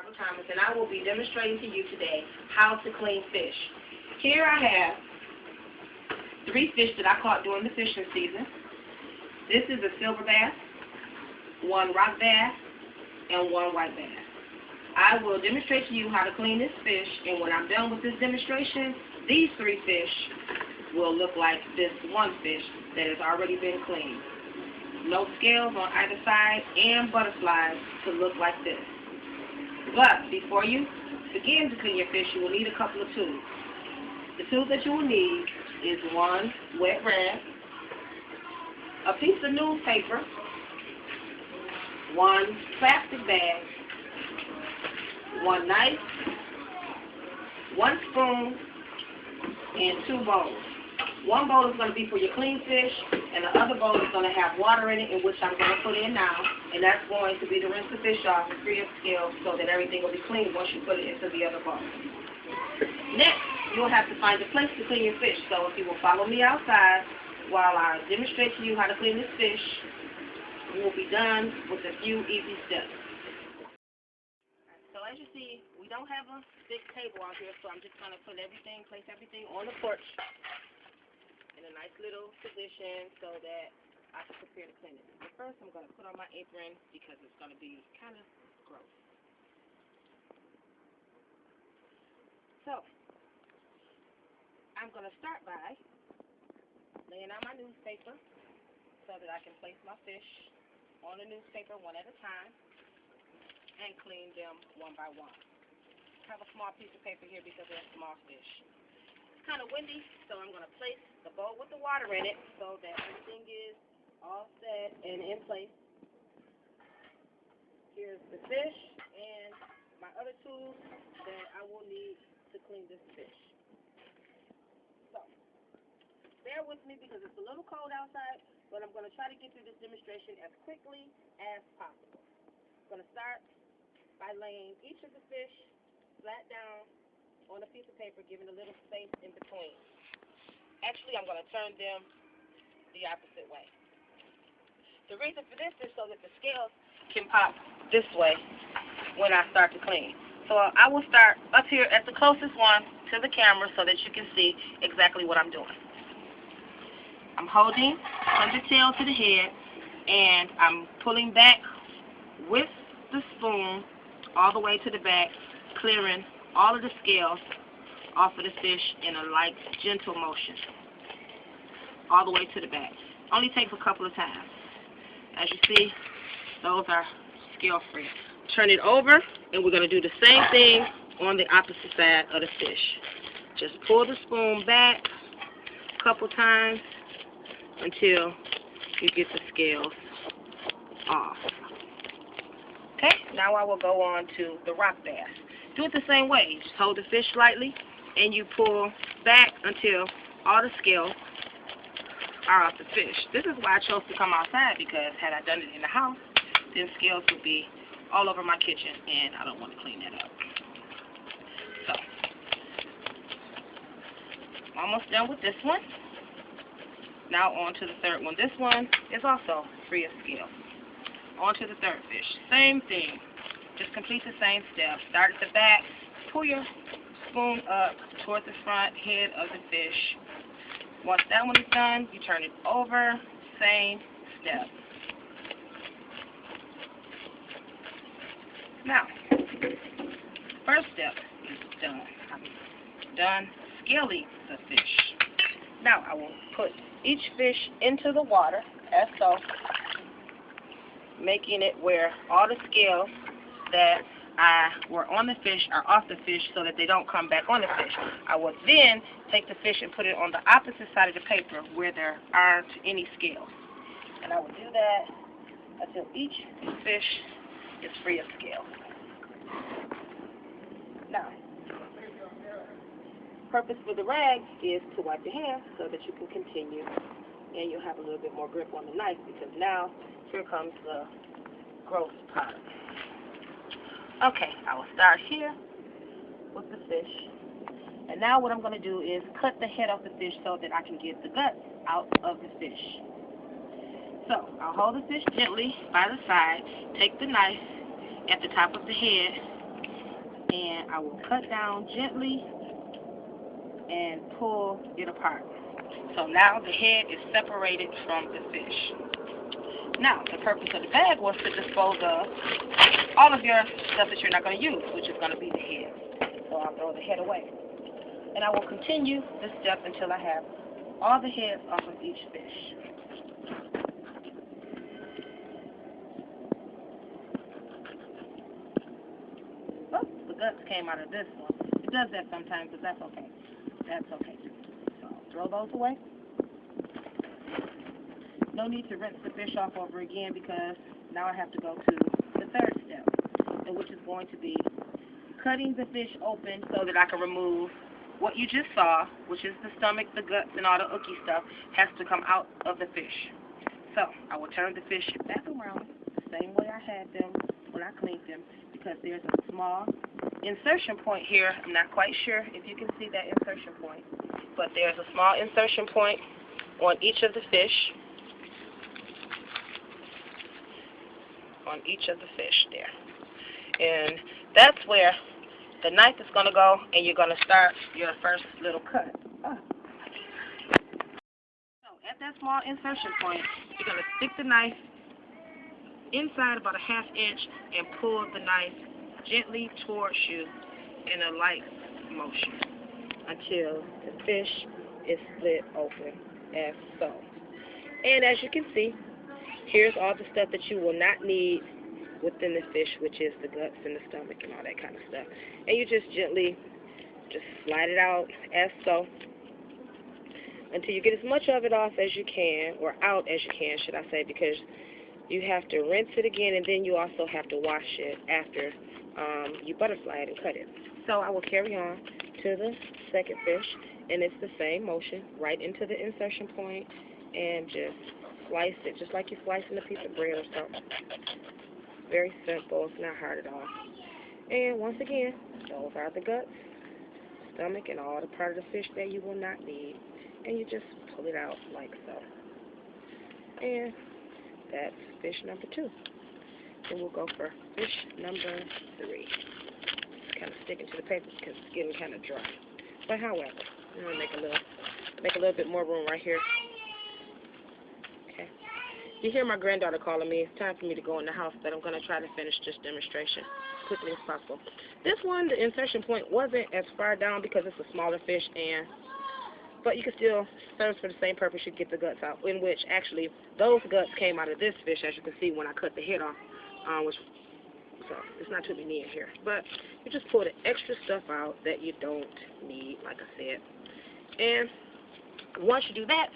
Marvel Thomas, and I will be demonstrating to you today how to clean fish. Here I have 3 fish that I caught during the fishing season. This is a silver bass, 1 rock bass, and 1 white bass. I will demonstrate to you how to clean this fish, and when I'm done with this demonstration, these 3 fish will look like this 1 fish that has already been cleaned. No scales on either side and butterflies to look like this. But before you begin to clean your fish, you will need a couple of tools. The tools that you will need is 1 wet rag, a piece of newspaper, 1 plastic bag, 1 knife, 1 spoon, and 2 bowls. 1 bowl is going to be for your clean fish, and the other bowl is going to have water in it, in which I'm going to put in now, and that's going to be to rinse the fish off and free of scales so that everything will be clean once you put it into the other bowl. Next, you'll have to find a place to clean your fish, so if you will follow me outside while I demonstrate to you how to clean this fish, we will be done with a few easy steps. So as you see, we don't have a big table out here, so I'm just going to place everything on the porch in a nice little position so that I can prepare to clean it. But first, I'm going to put on my apron because it's going to be kind of gross. So, I'm going to start by laying out my newspaper so that I can place my fish on the newspaper one at a time and clean them one by one. I have a small piece of paper here because they're small fish. It's kind of windy, so I'm going to place the bowl with the water in it so that everything is all set and in place. Here's the fish and my other tools that I will need to clean this fish. So, bear with me because it's a little cold outside, but I'm going to try to get through this demonstration as quickly as possible. I'm going to start by laying each of the fish flat down on a piece of paper, giving a little space in between. Actually, I'm going to turn them the opposite way. The reason for this is so that the scales can pop this way when I start to clean. So I will start up here at the closest one to the camera so that you can see exactly what I'm doing. I'm holding from the tail to the head, and I'm pulling back with the spoon all the way to the back, clearing all of the scales off of the fish in a light, gentle motion, all the way to the back. Only takes a couple of times. As you see, those are scale-free. Turn it over, and we're going to do the same thing on the opposite side of the fish. Just pull the spoon back a couple times until you get the scales off. Okay, now I will go on to the rock bass. Do it the same way. You just hold the fish lightly, and you pull back until all the scales are off the fish. This is why I chose to come outside, because had I done it in the house, then scales would be all over my kitchen, and I don't want to clean that up. So, almost done with this one. Now on to the third one. This one is also free of scales. On to the third fish. Same thing. Just complete the same steps. Start at the back. Pull your spoon up toward the front head of the fish. Once that one is done, you turn it over. Same step. Now, first step is done. I'm done scaling the fish. Now I will put each fish into the water, as so, making it where all the scales that were on the fish are off the fish so that they don't come back on the fish. I will then take the fish and put it on the opposite side of the paper where there aren't any scales. And I will do that until each fish is free of scales. Now, purpose for the rag is to wipe your hands so that you can continue, and you'll have a little bit more grip on the knife, because now here comes the gross part. Okay, I will start here with the fish. And now what I'm going to do is cut the head off the fish so that I can get the guts out of the fish. So I'll hold the fish gently by the side, take the knife at the top of the head, and I will cut down gently and pull it apart. So now the head is separated from the fish. Now, the purpose of the bag was to dispose of all of your stuff that you're not going to use, which is going to be the head. So I'll throw the head away. And I will continue this step until I have all the heads off of each fish. Oh, the guts came out of this one. It does that sometimes, but that's okay. That's okay. So I'll throw those away. No need to rinse the fish off over again because now I have to go to the third step, which is going to be cutting the fish open so that I can remove what you just saw, which is the stomach, the guts, and all the ooky stuff, has to come out of the fish. So I will turn the fish back around the same way I had them when I cleaned them, because there's a small insertion point here. I'm not quite sure if you can see that insertion point, but there's a small insertion point on each of the fish. On each of the fish there. And that's where the knife is going to go, and you're going to start your first little cut. So at that small insertion point, you're going to stick the knife inside about a ½ inch and pull the knife gently towards you in a light motion until the fish is split open as so. And as you can see, here's all the stuff that you will not need within the fish, which is the guts and the stomach and all that kind of stuff. And you just gently slide it out as so until you get as much of it off as you can, or out as you can, should I say, because you have to rinse it again, and then you also have to wash it after you butterfly it and cut it. So I will carry on to the second fish, and it's the same motion, right into the insertion point, and just slice it just like you're slicing a piece of bread or something. Very simple. It's not hard at all. And once again, those are the guts, stomach, and all the part of the fish that you will not need. And you just pull it out like so. And that's fish number 2. Then we'll go for fish number 3. It's kind of sticking to the paper because it's getting kind of dry. But however, I'm going to make a little bit more room right here. You hear my granddaughter calling me. It's time for me to go in the house, but I'm going to try to finish this demonstration as quickly as possible. This one, the insertion point wasn't as far down because it's a smaller fish, but you can still serve for the same purpose. You get the guts out, in which actually those guts came out of this fish, as you can see when I cut the head off, so it's not too many in here. But you just pull the extra stuff out that you don't need, like I said. And once you do that,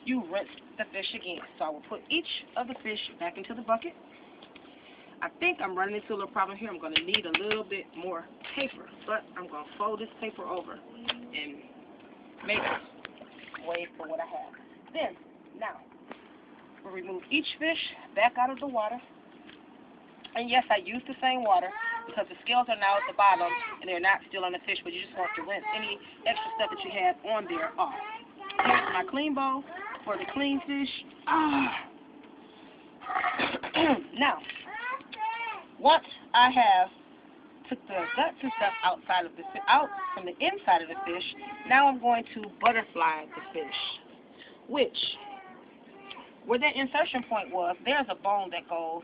you rinse the fish again. So I will put each of the fish back into the bucket. I think I'm running into a little problem here. I'm going to need a little bit more paper, but I'm going to fold this paper over and make way for what I have. Then, now, we'll remove each fish back out of the water. And yes, I used the same water because the scales are now at the bottom and they're not still on the fish, but you just want to rinse any extra stuff that you have on there off. Here's my clean bowl for the clean fish. Now, once I have took the guts and stuff out from the inside of the fish, now I'm going to butterfly the fish, which, where that insertion point was, there's a bone that goes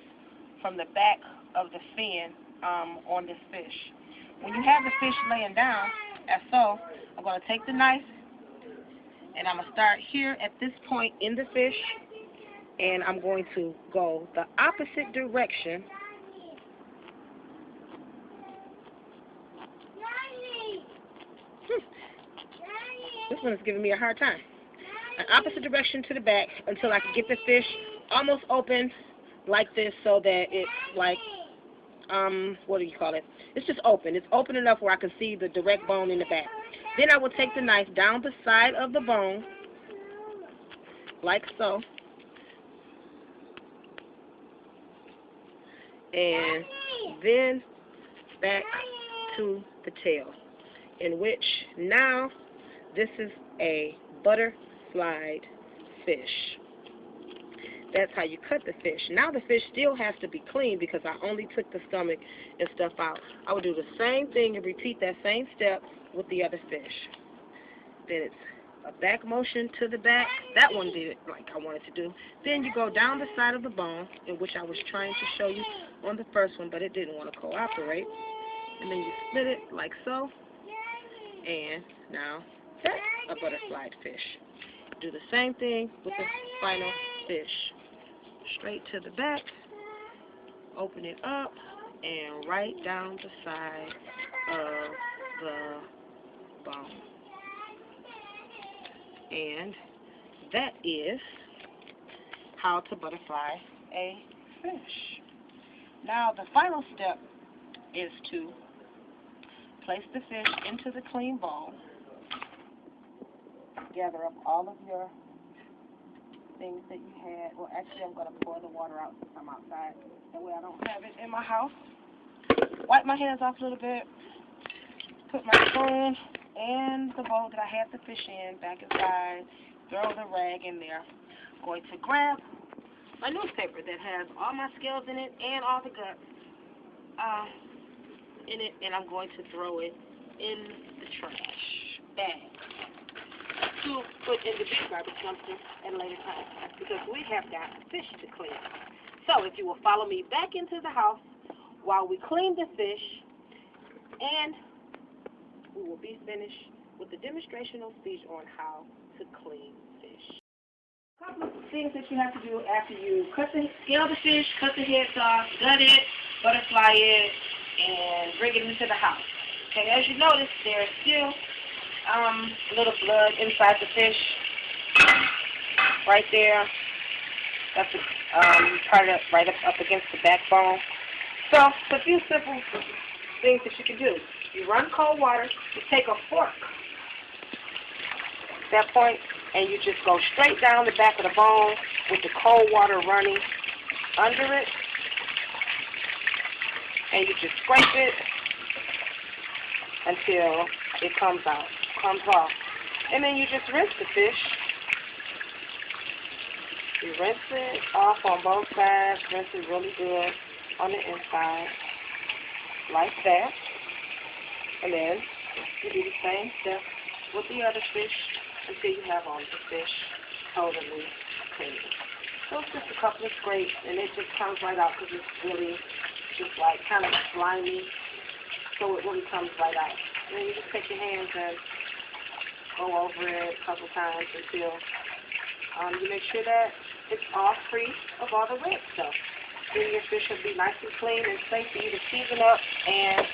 from the back of the fin on this fish. When you have the fish laying down, as so, I'm going to take the knife, and I'm going to start here at this point in the fish, and I'm going to go the opposite direction. This one is giving me a hard time. An opposite direction to the back until I can get the fish almost open like this, so that it's like, what do you call it? It's just open. It's open enough where I can see the direct bone in the back. Then I will take the knife down the side of the bone, like so. And then back to the tail, in which now this is a butterflied fish. That's how you cut the fish. Now the fish still has to be clean because I only took the stomach and stuff out. I would do the same thing and repeat that same step with the other fish. Then it's a back motion to the back. That one did it like I wanted to do. Then you go down the side of the bone, in which I was trying to show you on the first one, but it didn't want to cooperate. And then you split it like so. And now that's a butterfly fish. Do the same thing with the final fish. Straight to the back, open it up, and right down the side of the bone. And that is how to butterfly a fish. Now the final step is to place the fish into the clean bowl. Gather up all of your things that you had. Well, actually, I'm going to pour the water out since I'm outside. That way I don't have it in my house. Wipe my hands off a little bit. Put my spoon and the bowl that I had the fish in back inside. Throw the rag in there. I'm going to grab my newspaper that has all my scales in it and all the guts in it, and I'm going to throw it in the trash bag to put in the big garbage dumpster at a later time, because we have got fish to clean. So if you will follow me back into the house while we clean the fish, and we will be finished with the demonstrational speech on how to clean fish. A couple of things that you have to do after you scale the fish, cut the heads off, gut it, butterfly it, and bring it into the house. Okay, as you notice, there's still a little blood inside the fish, right there. That's right up against the backbone. So, it's a few simple things that you can do. You run cold water, you take a fork at that point, and you just go straight down the back of the bone with the cold water running under it, and you just scrape it until it comes off. And then you just rinse the fish. You rinse it off on both sides, rinse it really good on the inside, like that. And then you do the same step with the other fish until you have all of the fish totally clean. So it's just a couple of scrapes, and it just comes right out because it's really just like kind of slimy, so it really comes right out. And then you just take your hands and go over it a couple times until you make sure that it's all free of all the red stuff. Then your fish will be nice and clean and safe for you to season up and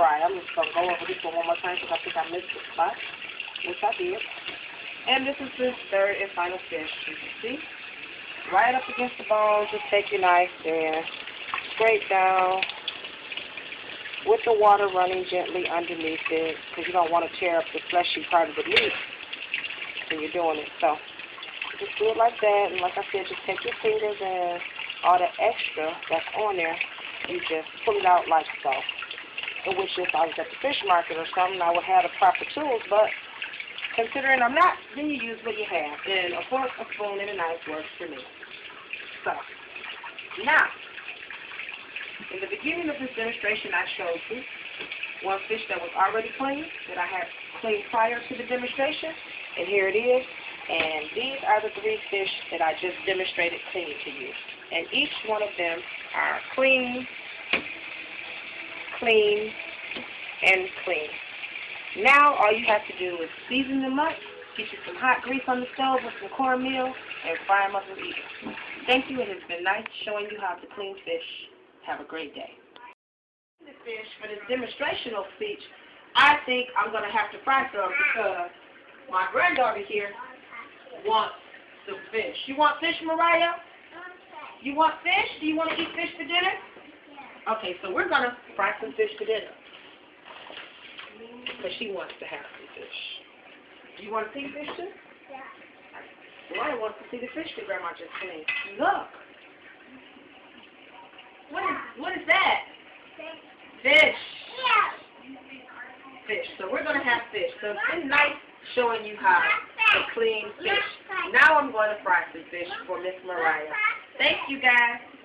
fry. I'm just going to go over this one more time because I think I missed the spot, which I did. And this is the third and final fish. You can see, right up against the bone, just take your knife and scrape down with the water running gently underneath it, because you don't want to tear up the fleshy part of the meat when you're doing it. So just do it like that, and like I said, just take your fingers and all the extra that's on there, you just pull it out like so. In which, if I was at the fish market or something, I would have the proper tools, but considering I'm not, then you use what you have. And a fork, a spoon, and a knife works for me. So, now, in the beginning of this demonstration, I showed you one fish that was already clean, that I had cleaned prior to the demonstration, and here it is. And these are the 3 fish that I just demonstrated cleaning to you. And each one of them are clean, clean, and clean. Now all you have to do is season them up, get you some hot grease on the stove with some cornmeal, and fry them up and eat them. Thank you. It has been nice showing you how to clean fish. Have a great day. The fish for this demonstrational speech, I think I'm going to have to fry some because my granddaughter here wants some fish. You want fish, Mariah? You want fish? Do you want to eat fish for dinner? Okay, so we're going to fry some fish for dinner because she wants to have some fish. Do you want to see fish too? Yeah. Mariah wants to see the fish that Grandma just cleaned. Look. What is that? Fish. Yeah. Fish. So we're going to have fish. So it's been nice showing you how to clean fish. Now I'm going to fry some fish for Miss Mariah. Thank you, guys.